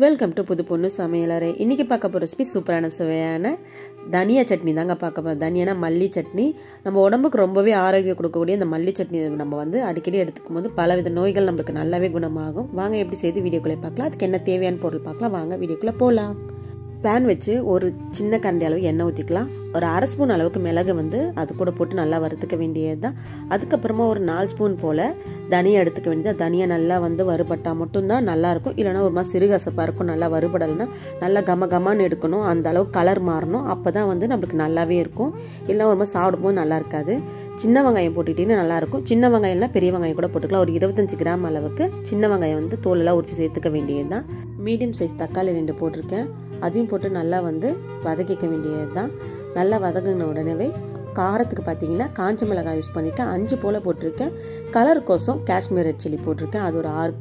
Welcome to புது பொண்ணு சமையலறை. இன்றைக்கி பார்க்க போகிற ரெசிபி சூப்பரான சுவையான தனியா சட்னி தாங்க பார்க்க போகிறோம். தனியானா மல்லி சட்னி. நம்ம உடம்புக்கு ரொம்பவே ஆரோக்கியம் கொடுக்கக்கூடிய இந்த மல்லி சட்னி நம்ம அடிக்கடி எடுத்துக்கும் போது பலவித நோய்கள் நம்மளுக்கு நல்லாவே குணமாகும். வாங்க எப்படி செய்து வீடியோக்குள்ளே பார்க்கலாம். அதுக்கு என்ன தேவையான பொருள் பார்க்கலாம். வாங்க வீடியோக்குள்ளே போகலாம். பேன் வச்சு ஒரு சின்ன கரண்டி அளவு எண்ணெய் ஊற்றிக்கலாம். ஒரு அரை ஸ்பூன் அளவுக்கு மிளகு அது கூட போட்டு நல்லா வறுத்துக்க வேண்டியது தான். அதுக்கப்புறமா ஒரு 4 ஸ்பூன் போல் தனியா எடுத்துக்க வேண்டியது. தனியா நல்லா வறுபட்டால் மட்டும்தான் நல்லாயிருக்கும். இல்லைனா ஒரு மாதிரி சிறுகசப்பாக இருக்கும். நல்லா வறுபடலைன்னா நல்லா கமன்னு எடுக்கணும். அந்த அளவு கலர் மாறணும். அப்போ தான் நம்மளுக்கு நல்லாவே இருக்கும். இல்லைனா ஒரு மாதிரி சாப்பிடும்போது நல்லா இருக்காது. சின்ன வெங்காயம் போட்டுக்கிட்டீங்கன்னா நல்லாயிருக்கும். சின்ன வெங்காயம்லாம் பெரிய வெங்காயம் கூட போட்டுக்கலாம். ஒரு 25 கிராம் அளவுக்கு சின்ன வெங்காயம் தோலெல்லாம் உரிச்சு சேர்த்துக்க வேண்டியது தான். மீடியம் சைஸ் தக்காளி 2 போட்டிருக்கேன். அதையும் போட்டு நல்லா வதக்கிக்க வேண்டியது தான். நல்லா வதங்கின உடனே காரத்துக்கு பார்த்தீங்கன்னா காஞ்ச மிளகாய் யூஸ் பண்ணியிருக்கேன். 5 போல் போட்டிருக்கேன். கலருக்கோசம் காஷ்மீர் ரெட் சில்லி போட்டிருக்கேன். அது ஒரு 6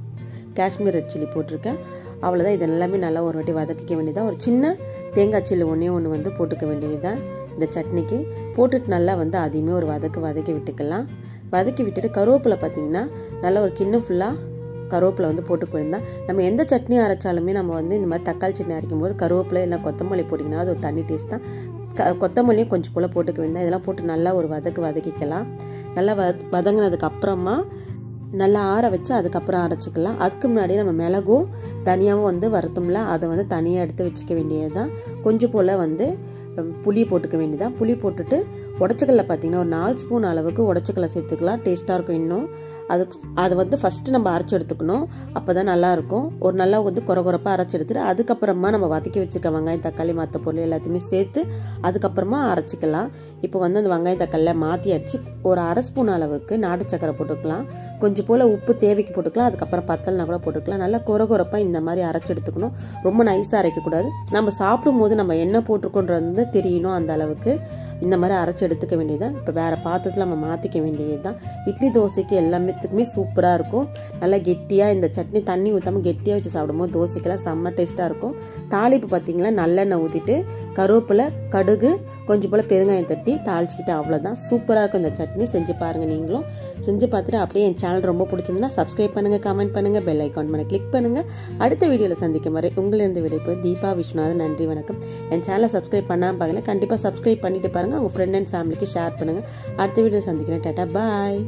காஷ்மீர் ரெட் சில்லி போட்டிருக்கேன். அவ்வளோதான். இது எல்லாமே நல்லா ஒரு வாட்டி வதக்கிக்க வேண்டியதான். ஒரு சின்ன தேங்காய் சில்லு ஒன்று போட்டுக்க வேண்டியது தான். இந்த சட்னிக்கு போட்டுட்டு நல்லா அதையுமே ஒரு வதக்கி விட்டுக்கலாம். வதக்கி விட்டுட்டு கருவேப்பிலை பார்த்தீங்கன்னா நல்லா ஒரு கிண்ணம் ஃபுல்லாக கருவேப்பிலை போட்டுக்க வேண்டியதான். நம்ம எந்த சட்னி அரைச்சாலுமே நம்ம இந்த மாதிரி தக்காளி சட்னி அரைக்கும் போது கருவேப்பிலை இல்லை கொத்தமல்லி போட்டிங்கன்னா அது ஒரு தனி டேஸ்ட் தான். கொத்தமல்லியும் கொஞ்சம் போல் போட்டுக்க வேண்டியதான். இதெல்லாம் போட்டு நல்லா ஒரு வதக்கிக்கலாம். நல்லா வதங்கினதுக்கு அப்புறமா நல்லா ஆற வச்சு அதுக்கப்புறம் அரைச்சிக்கலாம். அதுக்கு முன்னாடி நம்ம மிளகும் தனியாகவும் வறுத்தோம்ல அதை தனியாக எடுத்து வச்சுக்க வேண்டியது தான். கொஞ்சம் போல் புளி போட்டுக்க வேண்டியதான். புளி போட்டுட்டு உடச்சக்கல்ல பார்த்தீங்கன்னா ஒரு 4 ஸ்பூன் அளவுக்கு உடச்சக்கல்ல சேர்த்துக்கலாம். டேஸ்ட்டாக இருக்கும். இன்னும் அதை ஃபஸ்ட்டு நம்ம அரைச்சி எடுத்துக்கணும். அப்போ தான் நல்லாயிருக்கும். ஒரு நல்லா குறப்பாக அரைச்சி எடுத்துட்டு அதுக்கப்புறமா நம்ம வதக்கி வச்சுக்க வெங்காயம் தக்காளி மற்ற பொருள் எல்லாத்தையுமே சேர்த்து அதுக்கப்புறமா அரைச்சிக்கலாம். இப்போ அந்த வெங்காயம் தக்காளியில் மாற்றி அடித்து ஒரு அரை ஸ்பூன் அளவுக்கு நாட்டு சக்கரை போட்டுக்கலாம். கொஞ்சம் போல் உப்பு தேவைக்கு போட்டுக்கலாம். அதுக்கப்புறம் பத்தல்னா கூட போட்டுக்கலாம். நல்லா குறப்பாக இந்த மாதிரி அரைச்சி எடுத்துக்கணும். ரொம்ப நைஸாக அரைக்கக்கூடாது. நம்ம சாப்பிடும்போது நம்ம என்ன போட்டிருக்கோன்றது தெரியணும். அந்த அளவுக்கு இந்த மாதிரி அரைச்சி எடுத்துக்க வேண்டியதுதான். இப்போ வேறு பாத்திரத்தில் நம்ம மாற்றிக்க வேண்டியது தான். இட்லி தோசைக்கு எல்லாத்துக்குமே சூப்பராக இருக்கும். நல்லா கெட்டியாக இந்த சட்னி தண்ணி ஊற்றாமல் கெட்டியாக வச்சு சாப்பிடும்போது தோசைக்கெல்லாம் செம்ம டேஸ்ட்டாக இருக்கும். தாளிப்பு பார்த்தீங்கன்னா நல்லெண்ணெய் ஊற்றிட்டு கருவேப்பிலை கடுகு கொஞ்சம் போல் பெருங்காயம் தட்டி தாளிச்சிக்கிட்டு அவ்வளோதான். சூப்பராக இருக்கும் இந்த சட்னி. செஞ்சு பாருங்கள். நீங்களும் செஞ்சு பார்த்துட்டு அப்படியே என் சேனல் ரொம்ப பிடிச்சிருந்தா சப்ஸ்கிரைப் பண்ணுங்கள், கமெண்ட் பண்ணுங்கள், பெல் ஐக்கான் பண்ண கிளிக் பண்ணுங்கள். அடுத்த வீடியோவில் சந்திக்கும் வரை உங்களிருந்து விடைப்பு தீபா விஸ்வநாதன். நன்றி, வணக்கம். என் சேனலை சப்ஸ்கிரைப் பண்ணாமல் பார்த்தீங்கன்னா கண்டிப்பாக சப்ஸ்கிரைப் பண்ணிட்டு பாருங்கள். உங்கள் ஃப்ரெண்ட் அண்ட் ஃபேமிலிக்கு ஷேர் பண்ணுங்கள். அடுத்த வீடியோ சந்திக்கிறேன். டாடா, பாய்.